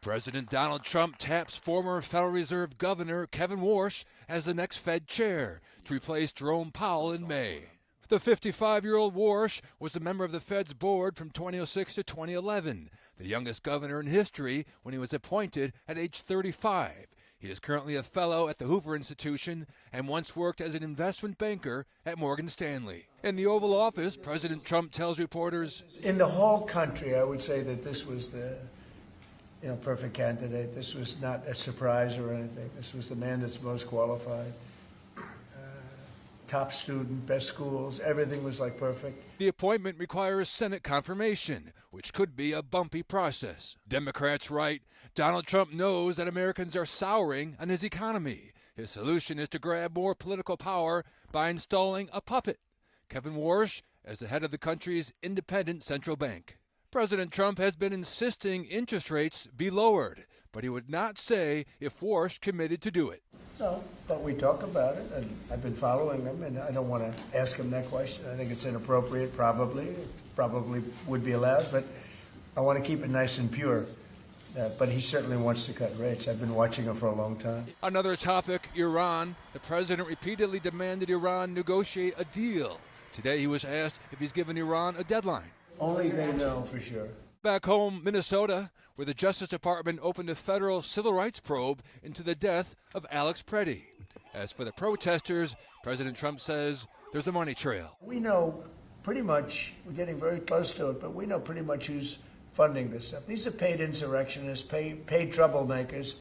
President Donald Trump taps former Federal Reserve Governor Kevin Warsh as the next Fed chair to replace Jerome Powell in May. The 55-year-old Warsh was a member of the Fed's board from 2006 to 2011, the youngest governor in history when he was appointed at age 35. He is currently a fellow at the Hoover Institution and once worked as an investment banker at Morgan Stanley. In the Oval Office, President Trump tells reporters, "In the whole country, I would say that this was the perfect candidate. This was not a surprise or anything. This was the man that's most qualified. Top student, best schools, everything was like perfect." The appointment requires Senate confirmation, which could be a bumpy process. Democrats write, Donald Trump knows that Americans are souring on his economy. His solution is to grab more political power by installing a puppet, Kevin Warsh, as the head of the country's independent central bank. President Trump has been insisting interest rates be lowered, but he would not say if Warsh committed to do it. No, but we talk about it, and I've been following them, and I don't want to ask him that question. I think it's inappropriate, probably would be allowed, but I want to keep it nice and pure. But he certainly wants to cut rates. I've been watching him for a long time. Another topic, Iran. The president repeatedly demanded Iran negotiate a deal. Today he was asked if he's given Iran a deadline. Only they know for sure. Back home, Minnesota, where the Justice Department opened a federal civil rights probe into the death of Alex Preddy. As for the protesters, President Trump says there's a money trail. We know pretty much, we're getting very close to it, but we know pretty much who's funding this stuff. These are paid insurrectionists, paid troublemakers.